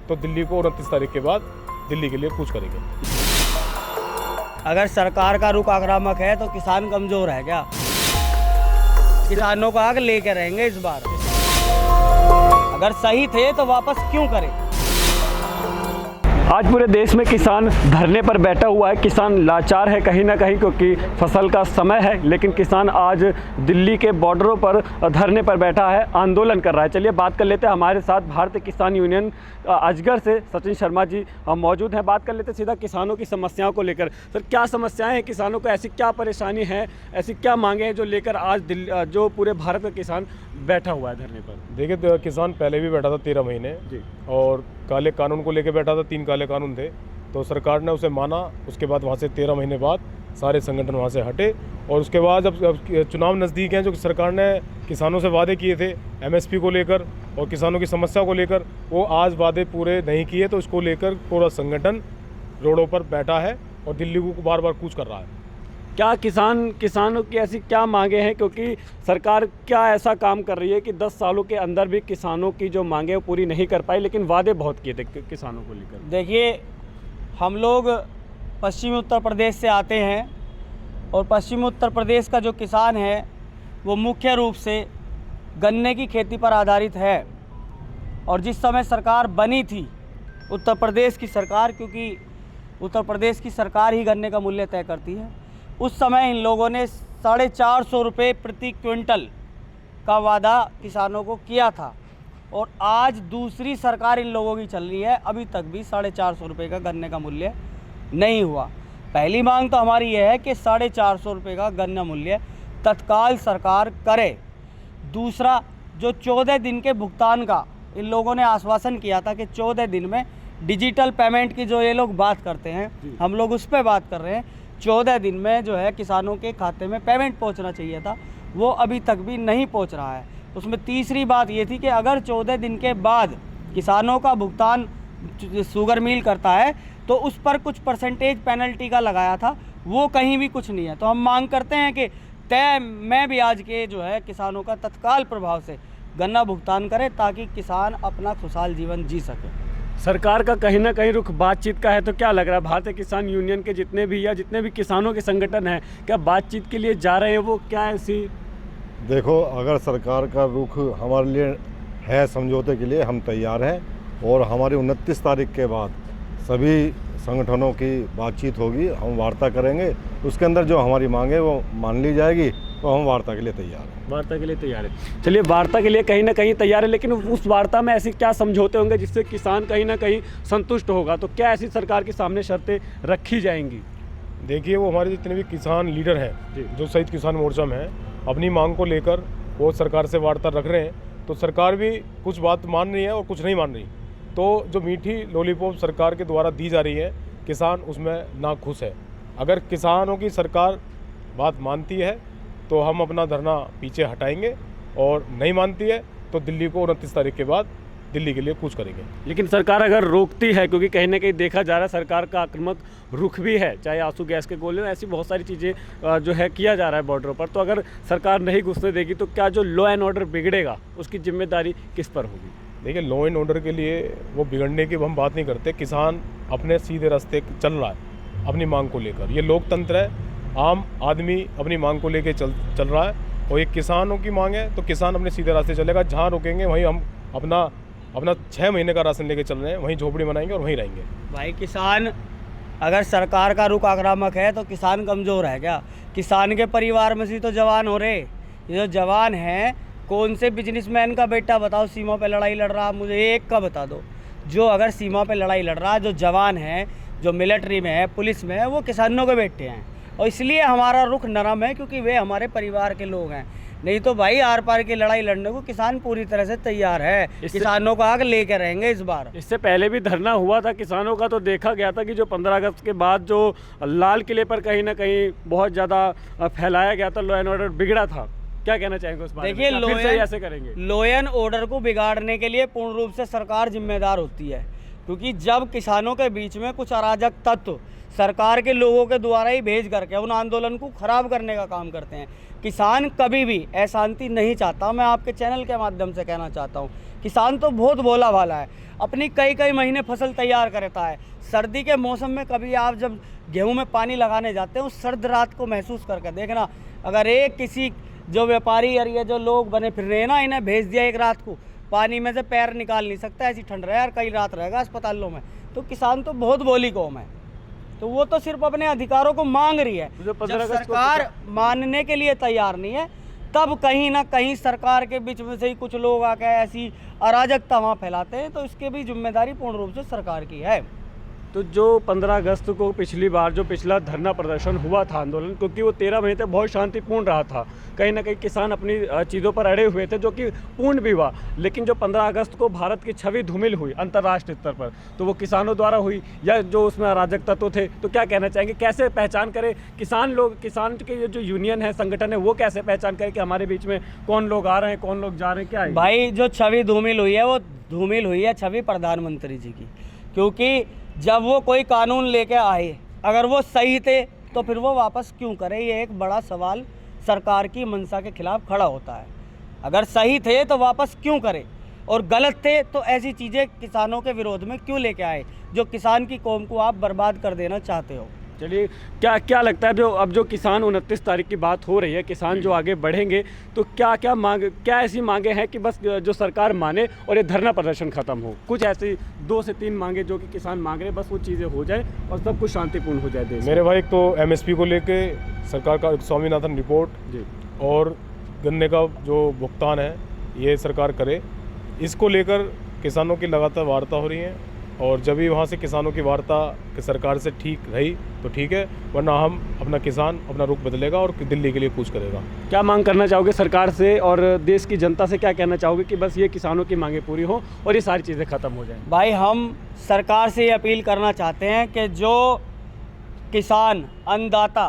तो दिल्ली को 29 तारीख के बाद दिल्ली के लिए कूच करेंगे। अगर सरकार का रुख आक्रामक है तो किसान कमजोर है क्या? किसानों को आगे लेके रहेंगे इस बार। अगर सही थे तो वापस क्यों करें? आज पूरे देश में किसान धरने पर बैठा हुआ है। किसान लाचार है कहीं ना कहीं, क्योंकि फसल का समय है, लेकिन किसान आज दिल्ली के बॉर्डरों पर धरने पर बैठा है, आंदोलन कर रहा है। चलिए बात कर लेते हैं, हमारे साथ भारतीय किसान यूनियन अजगर से सचिन शर्मा जी मौजूद हैं। बात कर लेते हैं सीधा किसानों की समस्याओं को लेकर। सर, क्या समस्याएं हैं किसानों को? ऐसी क्या परेशानी है, ऐसी क्या मांगे हैं जो लेकर आज जो पूरे भारत का किसान बैठा हुआ है धरने पर? देखिए, तो किसान पहले भी बैठा था 13 महीने जी, और काले कानून को लेकर बैठा था। 3 काले कानून थे, तो सरकार ने उसे माना। उसके बाद वहाँ से 13 महीने बाद सारे संगठन वहाँ से हटे, और उसके बाद अब चुनाव नज़दीक हैं, जो सरकार ने किसानों से वादे किए थे एमएसपी को लेकर और किसानों की समस्या को लेकर, वो आज वादे पूरे नहीं किए। तो इसको लेकर पूरा संगठन रोडों पर बैठा है और दिल्ली को बार बार कूच कर रहा है। क्या किसानों की ऐसी क्या मांगे हैं? क्योंकि सरकार क्या ऐसा काम कर रही है कि 10 सालों के अंदर भी किसानों की जो मांगे वो पूरी नहीं कर पाई, लेकिन वादे बहुत किए थे किसानों को लेकर। देखिए, हम लोग पश्चिमी उत्तर प्रदेश से आते हैं, और पश्चिमी उत्तर प्रदेश का जो किसान है वो मुख्य रूप से गन्ने की खेती पर आधारित है। और जिस समय सरकार बनी थी उत्तर प्रदेश की सरकार, क्योंकि उत्तर प्रदेश की सरकार ही गन्ने का मूल्य तय करती है, उस समय इन लोगों ने 450 रुपये प्रति क्विंटल का वादा किसानों को किया था। और आज दूसरी सरकार इन लोगों की चल रही है, अभी तक भी 450 रुपये का गन्ने का मूल्य नहीं हुआ। पहली मांग तो हमारी यह है कि 450 रुपये का गन्ना मूल्य तत्काल सरकार करे। दूसरा, जो 14 दिन के भुगतान का इन लोगों ने आश्वासन किया था कि 14 दिन में डिजिटल पेमेंट की जो ये लोग बात करते हैं, हम लोग उस पर बात कर रहे हैं। 14 दिन में जो है किसानों के खाते में पेमेंट पहुंचना चाहिए था, वो अभी तक भी नहीं पहुंच रहा है। उसमें तीसरी बात ये थी कि अगर 14 दिन के बाद किसानों का भुगतान शुगर मिल करता है तो उस पर कुछ परसेंटेज पेनल्टी का लगाया था, वो कहीं भी कुछ नहीं है। तो हम मांग करते हैं कि तय में ब्याज के जो है किसानों का तत्काल प्रभाव से गन्ना भुगतान करें, ताकि किसान अपना खुशहाल जीवन जी सके। सरकार का कहीं ना कहीं रुख बातचीत का है, तो क्या लग रहा है भारतीय किसान यूनियन के जितने भी किसानों के संगठन हैं, क्या बातचीत के लिए जा रहे हैं? वो क्या ऐसी? देखो, अगर सरकार का रुख हमारे लिए है समझौते के लिए, हम तैयार हैं। और हमारी 29 तारीख के बाद सभी संगठनों की बातचीत होगी, हम वार्ता करेंगे। उसके अंदर जो हमारी मांग है वो मान ली जाएगी, तो हम वार्ता के लिए तैयार हैं। वार्ता के लिए तैयार है। चलिए, वार्ता के लिए कहीं ना कहीं तैयार है, लेकिन उस वार्ता में ऐसी क्या समझौते होंगे जिससे किसान कहीं ना कहीं संतुष्ट होगा? तो क्या ऐसी सरकार के सामने शर्तें रखी जाएंगी? देखिए, वो हमारे जितने भी किसान लीडर हैं, जो शहीद किसान मोर्चा में हैं, अपनी मांग को लेकर वो सरकार से वार्ता रख रहे हैं। तो सरकार भी कुछ बात मान रही है और कुछ नहीं मान रही। तो जो मीठी लॉलीपॉप सरकार के द्वारा दी जा रही है, किसान उसमें नाखुश है। अगर किसानों की सरकार बात मानती है तो हम अपना धरना पीछे हटाएंगे, और नहीं मानती है तो दिल्ली को 29 तारीख के बाद दिल्ली के लिए कूच करेंगे। लेकिन सरकार अगर रोकती है, क्योंकि कहीं ना कहीं देखा जा रहा है सरकार का आक्रामक रुख भी है, चाहे आंसू गैस के गोले, ऐसी बहुत सारी चीज़ें जो है किया जा रहा है बॉर्डरों पर, तो अगर सरकार नहीं घुसने देगी तो क्या जो लॉ एंड ऑर्डर बिगड़ेगा उसकी जिम्मेदारी किस पर होगी? देखिए, लॉ एंड ऑर्डर के लिए वो बिगड़ने की हम बात नहीं करते। किसान अपने सीधे रास्ते चल रहा है अपनी मांग को लेकर। ये लोकतंत्र है, आम आदमी अपनी मांग को लेकर चल रहा है, और ये किसानों की मांग है तो किसान अपने सीधे रास्ते चलेगा। जहाँ रोकेंगे वहीं हम अपना 6 महीने का राशन लेके चल रहे हैं, वहीं झोपड़ी बनाएंगे और वहीं रहेंगे। भाई, किसान, अगर सरकार का रुख आक्रामक है तो किसान कमज़ोर है क्या? किसान के परिवार में से तो जवान हो रहे। ये जो जवान हैं, कौन से बिजनेसमैन का बेटा बताओ सीमा पे लड़ाई लड़ रहा? मुझे एक का बता दो जो अगर सीमा पे लड़ाई लड़ रहा, जो जवान है, जो मिलिट्री में है, पुलिस में है, वो किसानों के बेटे हैं। और इसलिए हमारा रुख नरम है, क्योंकि वे हमारे परिवार के लोग हैं। नहीं तो भाई, आर पार की लड़ाई लड़ने को किसान पूरी तरह से तैयार है। किसानों को आगे लेके रहेंगे इस बार। इससे पहले भी धरना हुआ था किसानों का, तो देखा गया था कि जो 15 अगस्त के बाद जो लाल किले पर कहीं ना कहीं बहुत ज़्यादा फैलाया गया था, लॉ एंड ऑर्डर बिगड़ा था। क्या कहना चाहेंगे उस बारे में? देखिए, ऐसे करेंगे? लॉ एंड ऑर्डर को बिगाड़ने के लिए पूर्ण रूप से सरकार जिम्मेदार होती है, क्योंकि जब किसानों के बीच में कुछ अराजक तत्व सरकार के लोगों के द्वारा ही भेज करके उन आंदोलन को ख़राब करने का काम करते हैं, किसान कभी भी अशांति नहीं चाहता। मैं आपके चैनल के माध्यम से कहना चाहता हूँ, किसान तो बहुत भोला भाला है, अपनी कई महीने फसल तैयार करता है। सर्दी के मौसम में कभी आप जब गेहूं में पानी लगाने जाते हैं उस सर्द रात को महसूस करके देखना, अगर एक किसी जो व्यापारी और ये जो लोग बने फिर रहे ना, इन्हें भेज दिया एक रात को, पानी में से पैर निकाल नहीं सकता, ऐसी ठंड रहे और कई रात रहेगा अस्पतालों में। तो किसान तो बहुत भोली कौम है, तो वो तो सिर्फ अपने अधिकारों को मांग रही है। जब सरकार मानने के लिए तैयार नहीं है, तब कहीं ना कहीं सरकार के बीच में से ही कुछ लोग आकर ऐसी अराजकता वहाँ फैलाते हैं, तो इसके भी जिम्मेदारी पूर्ण रूप से सरकार की है। तो जो 15 अगस्त को पिछली बार जो पिछला धरना प्रदर्शन हुआ था आंदोलन, क्योंकि वो 13 महीने तक बहुत शांतिपूर्ण रहा था, कहीं ना कहीं किसान अपनी चीज़ों पर अड़े हुए थे, जो कि पूर्ण भी हुआ। लेकिन जो 15 अगस्त को भारत की छवि धूमिल हुई अंतर्राष्ट्रीय स्तर पर, तो वो किसानों द्वारा हुई या जो उसमें अराजक तत्व थे। तो क्या कहना चाहेंगे, कैसे पहचान करें किसान के जो यूनियन है, संगठन है, वो कैसे पहचान करें कि हमारे बीच में कौन लोग आ रहे हैं, कौन लोग जा रहे हैं? क्या है भाई, जो छवि धूमिल हुई है वो धूमिल हुई है छवि प्रधानमंत्री जी की, क्योंकि जब वो कोई कानून लेके आए, अगर वो सही थे तो फिर वो वापस क्यों करें, ये एक बड़ा सवाल सरकार की मंशा के खिलाफ खड़ा होता है। अगर सही थे तो वापस क्यों करें, और गलत थे तो ऐसी चीज़ें किसानों के विरोध में क्यों लेके आए, जो किसान की कौम को आप बर्बाद कर देना चाहते हो। चलिए, क्या लगता है अब जो किसान 29 तारीख की बात हो रही है, किसान जो आगे बढ़ेंगे, तो क्या ऐसी मांगे हैं कि बस जो सरकार माने और ये धरना प्रदर्शन खत्म हो? कुछ ऐसी 2 से 3 मांगे जो कि किसान मांग रहे हैं, बस वो चीज़ें हो जाए और सब कुछ शांतिपूर्ण हो जाए देश में। मेरे भाई, एक तो MSP को लेके सरकार का स्वामीनाथन रिपोर्ट जी, और गन्ने का जो भुगतान है ये सरकार करे, इसको लेकर किसानों की लगातार वार्ता हो रही है। और जब भी वहाँ से किसानों की वार्ता कि सरकार से ठीक रही तो ठीक है, वरना हम किसान अपना रुख बदलेगा और दिल्ली के लिए कूच करेगा। क्या मांग करना चाहोगे सरकार से और देश की जनता से? क्या कहना चाहोगे कि बस ये किसानों की मांगे पूरी हो और ये सारी चीज़ें ख़त्म हो जाएं? भाई, हम सरकार से ये अपील करना चाहते हैं कि जो किसान अन्नदाता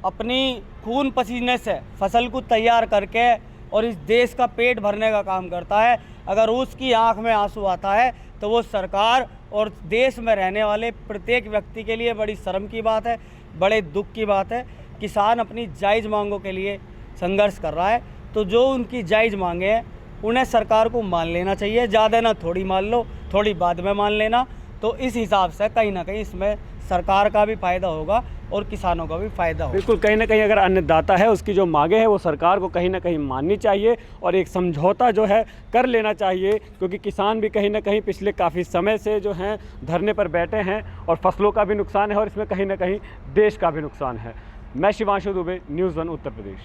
अपनी खून पसीने से फसल को तैयार करके और इस देश का पेट भरने का काम करता है, अगर उसकी आंख में आंसू आता है तो वो सरकार और देश में रहने वाले प्रत्येक व्यक्ति के लिए बड़ी शर्म की बात है, बड़े दुख की बात है। किसान अपनी जायज़ मांगों के लिए संघर्ष कर रहा है, तो जो उनकी जायज़ मांगे हैं उन्हें सरकार को मान लेना चाहिए। ज़्यादा ना थोड़ी मान लो, थोड़ी बाद में मान लेना, तो इस हिसाब से कहीं ना कहीं इसमें सरकार का भी फ़ायदा होगा और किसानों का भी फ़ायदा होगा। बिल्कुल, कहीं ना कहीं अगर अन्नदाता है उसकी जो मांगे हैं वो सरकार को कहीं ना कहीं माननी चाहिए और एक समझौता जो है कर लेना चाहिए, क्योंकि किसान भी कहीं ना कहीं पिछले काफ़ी समय से जो हैं धरने पर बैठे हैं और फसलों का भी नुकसान है और इसमें कहीं ना कहीं देश का भी नुकसान है। मैं शिवांशु दुबे, न्यूज़ 1 उत्तर प्रदेश।